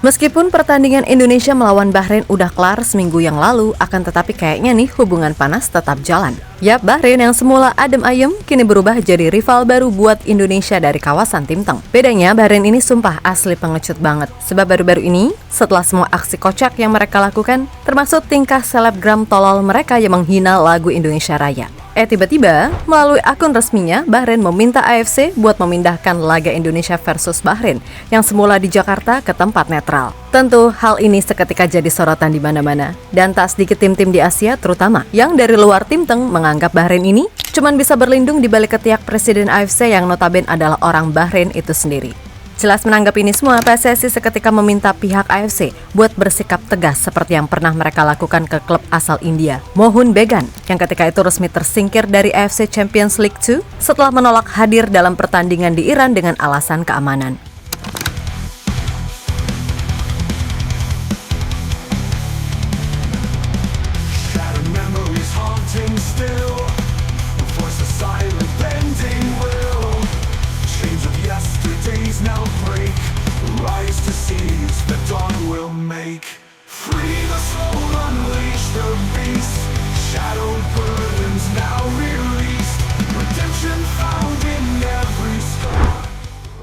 Meskipun pertandingan Indonesia melawan Bahrain udah kelar seminggu yang lalu, akan tetapi kayaknya nih hubungan panas tetap jalan. Yap, Bahrain yang semula adem ayem kini berubah jadi rival baru buat Indonesia dari kawasan Timteng. Bedanya Bahrain ini sumpah asli pengecut banget. Sebab baru-baru ini, setelah semua aksi kocak yang mereka lakukan, termasuk tingkah selebgram tolol mereka yang menghina lagu Indonesia Raya. Tiba-tiba, melalui akun resminya, Bahrain meminta AFC buat memindahkan laga Indonesia versus Bahrain yang semula di Jakarta ke tempat netral. Tentu, hal ini seketika jadi sorotan di mana-mana. Dan tak sedikit tim-tim di Asia terutama, yang dari luar Timteng menganggap Bahrain ini cuman bisa berlindung di balik ketiak Presiden AFC yang notabene adalah orang Bahrain itu sendiri. Jelas menanggapi ini semua, PSSI seketika meminta pihak AFC buat bersikap tegas seperti yang pernah mereka lakukan ke klub asal India, Mohun Began, yang ketika itu resmi tersingkir dari AFC Champions League 2 setelah menolak hadir dalam pertandingan di Iran dengan alasan keamanan.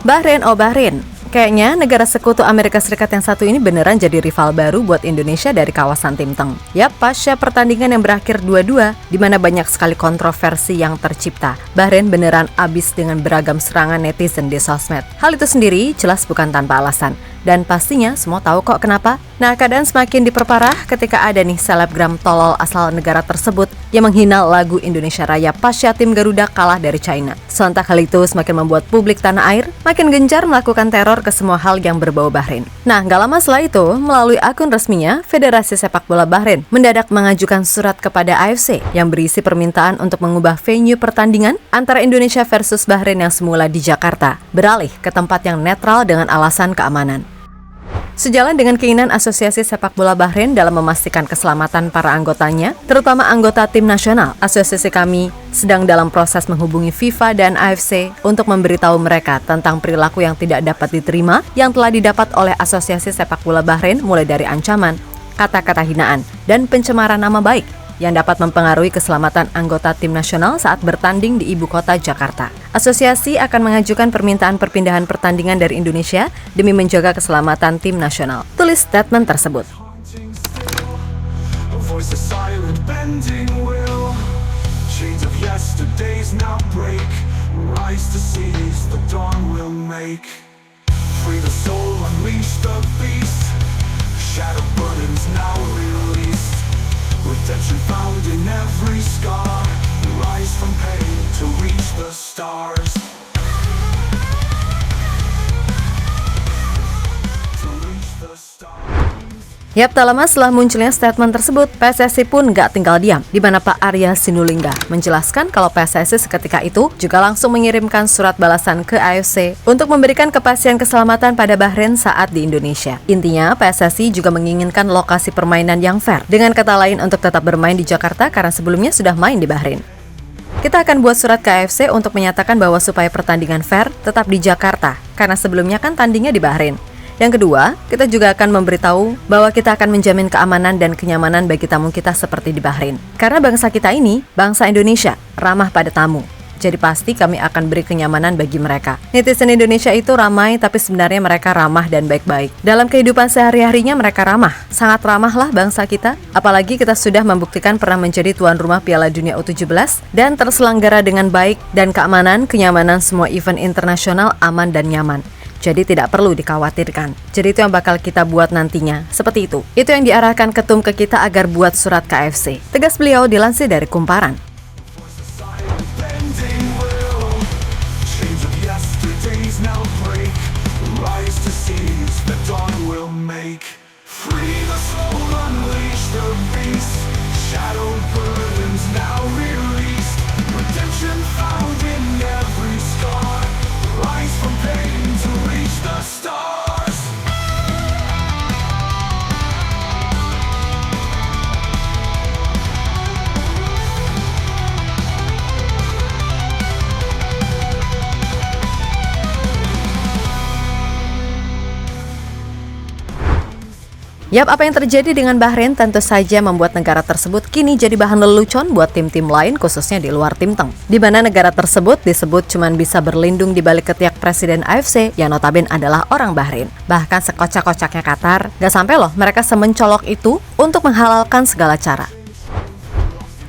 Bahrain, oh Bahrain. Kayaknya negara sekutu Amerika Serikat yang satu ini beneran jadi rival baru buat Indonesia dari kawasan Timteng. Yap, pasca pertandingan yang berakhir 2-2, di mana banyak sekali kontroversi yang tercipta, Bahrain beneran abis dengan beragam serangan netizen di sosmed. Hal itu sendiri jelas bukan tanpa alasan. Dan pastinya semua tahu kok kenapa. Nah, keadaan semakin diperparah ketika ada nih selebgram tolol asal negara tersebut yang menghina lagu Indonesia Raya pasca tim Garuda kalah dari China. Sontak hal itu semakin membuat publik tanah air makin gencar melakukan teror ke semua hal yang berbau Bahrain. Nah, gak lama setelah itu, melalui akun resminya, Federasi Sepak Bola Bahrain mendadak mengajukan surat kepada AFC yang berisi permintaan untuk mengubah venue pertandingan antara Indonesia versus Bahrain yang semula di Jakarta, beralih ke tempat yang netral dengan alasan keamanan. Sejalan dengan keinginan Asosiasi Sepak Bola Bahrain dalam memastikan keselamatan para anggotanya, terutama anggota tim nasional, asosiasi kami sedang dalam proses menghubungi FIFA dan AFC untuk memberitahu mereka tentang perilaku yang tidak dapat diterima yang telah didapat oleh Asosiasi Sepak Bola Bahrain, mulai dari ancaman, kata-kata hinaan, dan pencemaran nama baik yang dapat mempengaruhi keselamatan anggota tim nasional saat bertanding di ibu kota Jakarta. Asosiasi akan mengajukan permintaan perpindahan pertandingan dari Indonesia demi menjaga keselamatan tim nasional. Tulis statement tersebut. Redemption found in every scar. Rise from pain to reach the stars. Yap, tak lama setelah munculnya statement tersebut, PSSI pun gak tinggal diam, di mana Pak Arya Sinulinga menjelaskan kalau PSSI seketika itu juga langsung mengirimkan surat balasan ke AFC untuk memberikan kepastian keselamatan pada Bahrain saat di Indonesia. Intinya, PSSI juga menginginkan lokasi permainan yang fair, dengan kata lain untuk tetap bermain di Jakarta karena sebelumnya sudah main di Bahrain. Kita akan buat surat ke AFC untuk menyatakan bahwa supaya pertandingan fair tetap di Jakarta, karena sebelumnya kan tandingnya di Bahrain. Yang kedua, kita juga akan memberitahu bahwa kita akan menjamin keamanan dan kenyamanan bagi tamu kita seperti di Bahrain. Karena bangsa kita ini, bangsa Indonesia, ramah pada tamu. Jadi pasti kami akan beri kenyamanan bagi mereka. Netizen Indonesia itu ramai, tapi sebenarnya mereka ramah dan baik-baik. Dalam kehidupan sehari-harinya mereka ramah. Sangat ramah lah bangsa kita. Apalagi kita sudah membuktikan pernah menjadi tuan rumah Piala Dunia U17 dan terselenggara dengan baik, dan keamanan, kenyamanan semua event internasional aman dan nyaman. Jadi tidak perlu dikhawatirkan. Jadi itu yang bakal kita buat nantinya. Seperti itu. Itu yang diarahkan ketum ke kita agar buat surat ke AFC. Tegas beliau dilansir dari Kumparan. Yap, apa yang terjadi dengan Bahrain tentu saja membuat negara tersebut kini jadi bahan lelucon buat tim-tim lain khususnya di luar Timteng. Di mana negara tersebut disebut cuman bisa berlindung di balik ketiak presiden AFC yang notabene adalah orang Bahrain. Bahkan sekocak-kocaknya Qatar, gak sampai loh mereka semencolok itu untuk menghalalkan segala cara.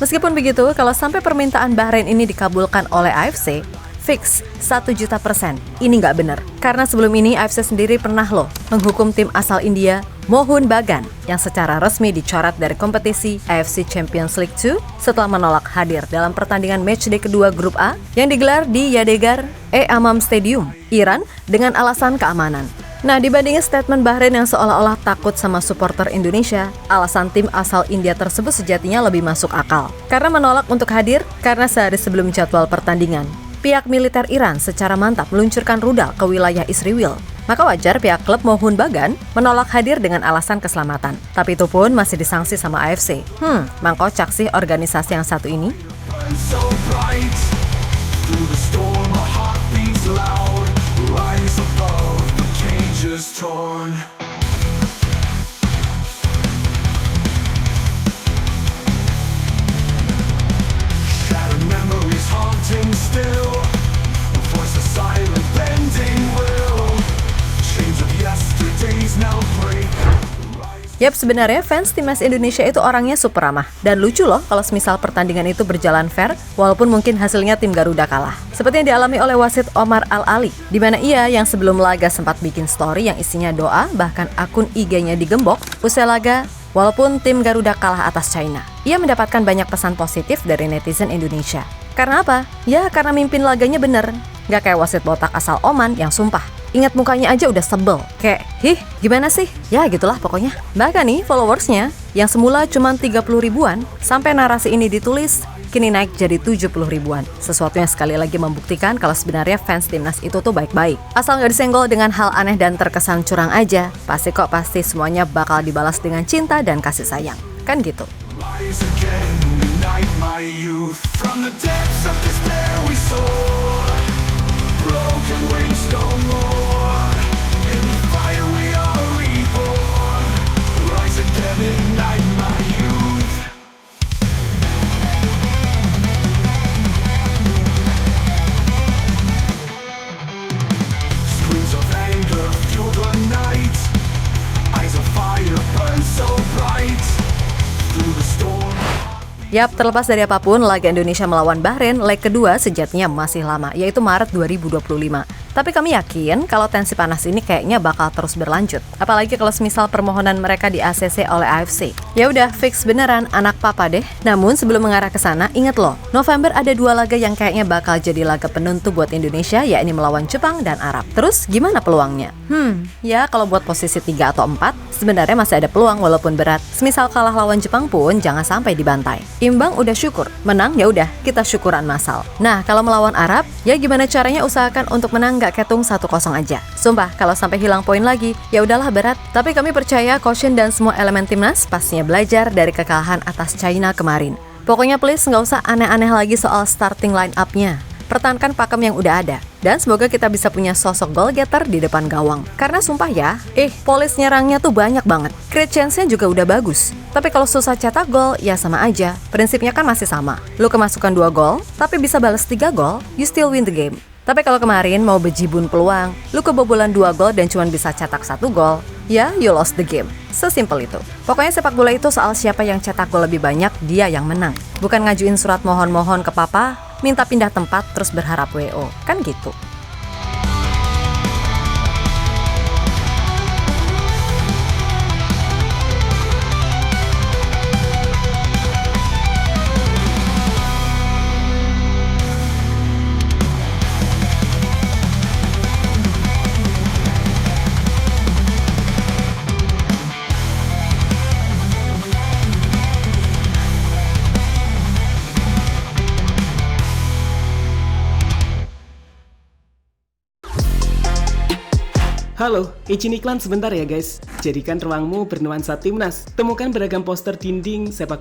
Meskipun begitu, kalau sampai permintaan Bahrain ini dikabulkan oleh AFC, fix 1 juta %. Ini nggak benar. Karena sebelum ini AFC sendiri pernah loh menghukum tim asal India, Mohun Bagan, yang secara resmi dicoret dari kompetisi AFC Champions League 2 setelah menolak hadir dalam pertandingan matchday kedua grup A yang digelar di Yadegar-e-Amam Stadium, Iran dengan alasan keamanan. Nah, dibandingin statement Bahrain yang seolah-olah takut sama supporter Indonesia, alasan tim asal India tersebut sejatinya lebih masuk akal. Karena menolak untuk hadir karena sehari sebelum jadwal pertandingan, pihak militer Iran secara mantap meluncurkan rudal ke wilayah Israel. Maka wajar pihak klub Mohun Bagan menolak hadir dengan alasan keselamatan. Tapi itu pun masih disangsi sama AFC. Mang kocak sih organisasi yang satu ini. Burn so bright. Through the storm, a heart beats loud. Rise above, the cage is torn. Shattered memories haunting still. A voice of silent bending will. Chains of yesterdays now break. Yap, sebenarnya fans timnas Indonesia itu orangnya super ramah. Dan lucu loh kalau semisal pertandingan itu berjalan fair, walaupun mungkin hasilnya tim Garuda kalah. Seperti yang dialami oleh wasit Omar Al-Ali, di mana ia yang sebelum laga sempat bikin story yang isinya doa, bahkan akun IG-nya digembok usai laga, walaupun tim Garuda kalah atas China. Ia mendapatkan banyak pesan positif dari netizen Indonesia. Karena apa? Ya karena mimpin laganya bener. Gak kayak wasit botak asal Oman yang sumpah, ingat mukanya aja udah sebel. Kayak, gimana sih? Ya gitulah pokoknya. Bahkan nih followersnya yang semula cuma 30 ribuan, sampai narasi ini ditulis, kini naik jadi 70 ribuan. Sesuatu yang sekali lagi membuktikan kalau sebenarnya fans timnas itu tuh baik-baik. Asal nggak disenggol dengan hal aneh dan terkesan curang aja, pasti semuanya bakal dibalas dengan cinta dan kasih sayang. Kan gitu. Rise again, unite my youth. From the depths of despair we soar. Broken wings no more. In the fire we are reborn. Rise again, ignite my youth. Screams of anger fuel the night. Eyes of fire burn so bright. Through the storm. Yap, terlepas dari apapun, laga Indonesia melawan Bahrain leg kedua sejatinya masih lama, yaitu Maret 2025. Tapi kami yakin kalau tensi panas ini kayaknya bakal terus berlanjut. Apalagi kalau semisal permohonan mereka di ACC oleh AFC. Ya udah fix beneran anak papa deh. Namun sebelum mengarah ke sana, inget loh, November ada 2 laga yang kayaknya bakal jadi laga penentu buat Indonesia, yakni melawan Jepang dan Arab. Terus gimana peluangnya? Ya kalau buat posisi 3 atau 4, sebenarnya masih ada peluang walaupun berat. Semisal kalah lawan Jepang pun jangan sampai dibantai. Imbang udah syukur, menang ya udah kita syukuran massal. Nah, kalau melawan Arab, ya gimana caranya usahakan untuk menang gak ketung 1-0 aja. Sumpah, kalau sampai hilang poin lagi, ya udahlah berat. Tapi kami percaya Coach Shin dan semua elemen timnas pastinya belajar dari kekalahan atas China kemarin. Pokoknya please nggak usah aneh-aneh lagi soal starting line up-nya. Pertahankan pakem yang udah ada. Dan semoga kita bisa punya sosok goal getter di depan gawang. Karena sumpah ya, polis nyerangnya tuh banyak banget. Create chance-nya juga udah bagus. Tapi kalau susah cetak gol, ya sama aja. Prinsipnya kan masih sama. Lu kemasukan 2 gol, tapi bisa balas 3 gol, you still win the game. Tapi kalau kemarin mau bejibun peluang, lu kebobolan 2 gol dan cuma bisa cetak 1 gol, ya you lost the game. Sesimpel itu. Pokoknya sepak bola itu soal siapa yang cetak gol lebih banyak, dia yang menang. Bukan ngajuin surat mohon-mohon ke papa, minta pindah tempat terus berharap WO. Kan gitu. Halo, izin iklan sebentar ya guys. Jadikan ruangmu bernuansa timnas. Temukan beragam poster dinding sepak